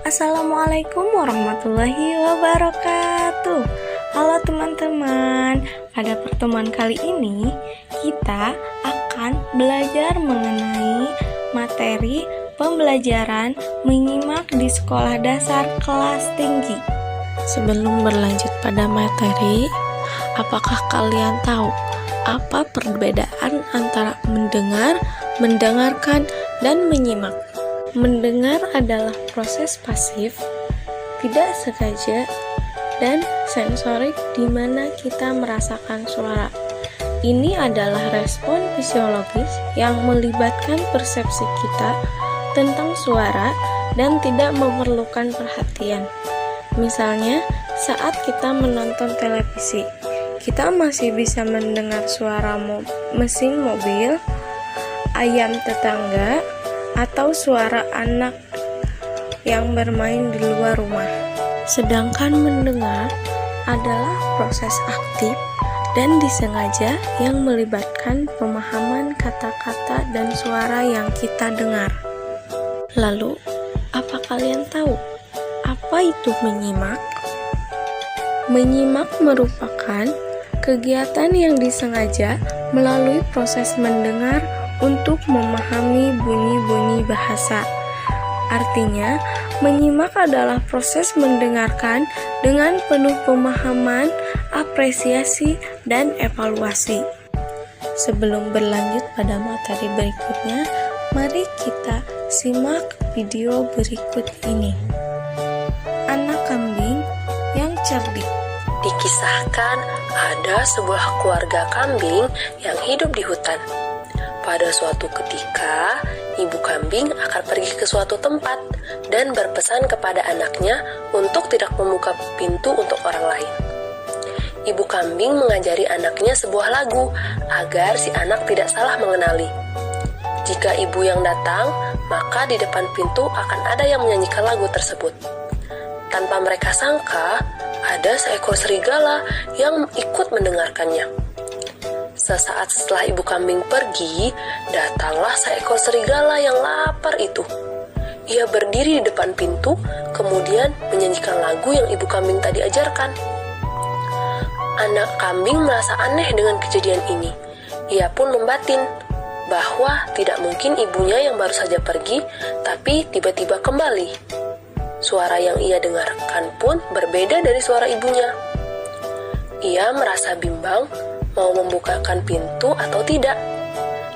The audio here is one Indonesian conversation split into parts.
Assalamualaikum warahmatullahi wabarakatuh. Halo teman-teman, pada pertemuan kali ini kita akan belajar mengenai materi pembelajaran menyimak di sekolah dasar kelas tinggi. Sebelum berlanjut pada materi, apakah kalian tahu apa perbedaan antara mendengar, mendengarkan, dan menyimak? Mendengar adalah proses pasif, tidak sengaja, dan sensorik di mana kita merasakan suara. Ini adalah respon fisiologis yang melibatkan persepsi kita tentang suara dan tidak memerlukan perhatian. Misalnya, saat kita menonton televisi, kita masih bisa mendengar suara mesin mobil, ayam tetangga, atau suara anak yang bermain di luar rumah. Sedangkan mendengar adalah proses aktif dan disengaja yang melibatkan pemahaman kata-kata dan suara yang kita dengar. Lalu, apa kalian tahu apa itu menyimak? Menyimak merupakan kegiatan yang disengaja melalui proses mendengar untuk memahami bunyi-bunyi bahasa. Artinya, menyimak adalah proses mendengarkan dengan penuh pemahaman, apresiasi, dan evaluasi. Sebelum berlanjut pada materi berikutnya, mari kita simak video berikut ini. Anak kambing yang cerdik. Dikisahkan ada sebuah keluarga kambing yang hidup di hutan. Pada suatu ketika, ibu kambing akan pergi ke suatu tempat dan berpesan kepada anaknya untuk tidak membuka pintu untuk orang lain. Ibu kambing mengajari anaknya sebuah lagu agar si anak tidak salah mengenali. Jika ibu yang datang, maka di depan pintu akan ada yang menyanyikan lagu tersebut. Tanpa mereka sangka, ada seekor serigala yang ikut mendengarkannya. Sesaat setelah ibu kambing pergi, datanglah seekor serigala yang lapar itu. Ia berdiri di depan pintu, kemudian menyanyikan lagu yang ibu kambing tadi ajarkan. Anak kambing merasa aneh dengan kejadian ini. Ia pun membatin bahwa tidak mungkin ibunya yang baru saja pergi, tapi tiba-tiba kembali. Suara yang ia dengarkan pun berbeda dari suara ibunya. Ia merasa bimbang, mau membukakan pintu atau tidak.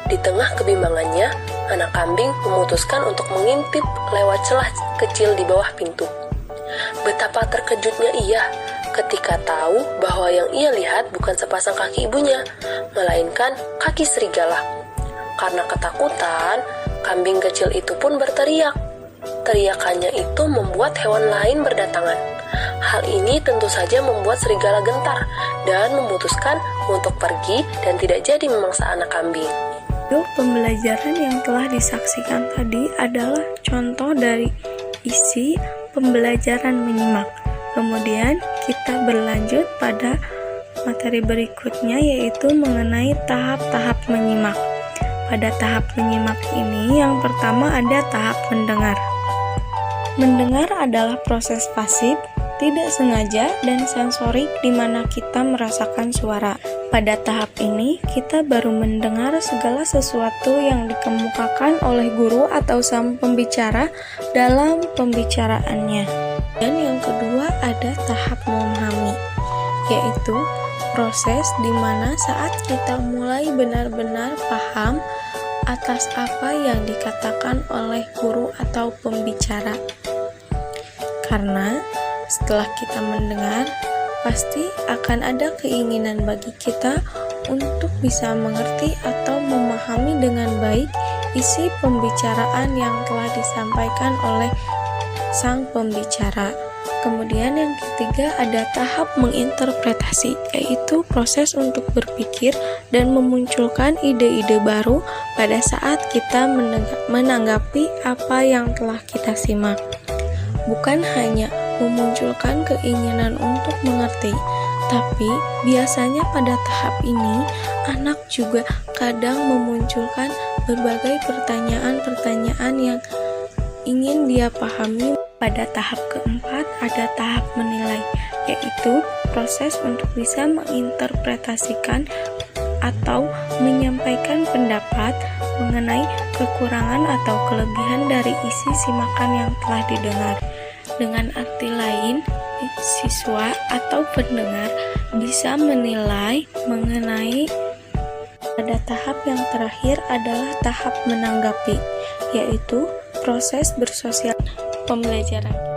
Di tengah kebimbangannya, anak kambing memutuskan untuk mengintip lewat celah kecil di bawah pintu. Betapa terkejutnya ia ketika tahu bahwa yang ia lihat bukan sepasang kaki ibunya, melainkan kaki serigala. Karena ketakutan, kambing kecil itu pun berteriak. Teriakannya itu membuat hewan lain berdatangan. Hal ini tentu saja membuat serigala gentar dan memutuskan untuk pergi dan tidak jadi memangsa anak kambing. Pembelajaran yang telah disaksikan tadi adalah contoh dari isi pembelajaran menyimak. Kemudian kita berlanjut pada materi berikutnya, yaitu mengenai tahap-tahap menyimak. Pada tahap menyimak ini, yang pertama ada tahap mendengar. Mendengar adalah proses pasif, tidak sengaja, dan sensorik di mana kita merasakan suara. Pada tahap ini, kita baru mendengar segala sesuatu yang dikemukakan oleh guru atau sang pembicara dalam pembicaraannya. Dan yang kedua ada tahap memahami, yaitu proses di mana saat kita mulai benar-benar paham atas apa yang dikatakan oleh guru atau pembicara. Karena setelah kita mendengar, pasti akan ada keinginan bagi kita untuk bisa mengerti atau memahami dengan baik isi pembicaraan yang telah disampaikan oleh sang pembicara. Kemudian yang ketiga ada tahap menginterpretasi, yaitu proses untuk berpikir dan memunculkan ide-ide baru pada saat kita menanggapi apa yang telah kita simak. Bukan hanya memunculkan keinginan untuk mengerti, tapi biasanya pada tahap ini anak juga kadang memunculkan berbagai pertanyaan-pertanyaan yang ingin dia pahami Pada tahap keempat ada tahap menilai, yaitu proses untuk bisa menginterpretasikan atau menyampaikan pendapat mengenai kekurangan atau kelebihan dari isi simakan yang telah didengar. Dengan arti lain, siswa atau pendengar bisa menilai mengenai. Pada tahap yang terakhir adalah tahap menanggapi, yaitu proses bersosial pembelajaran.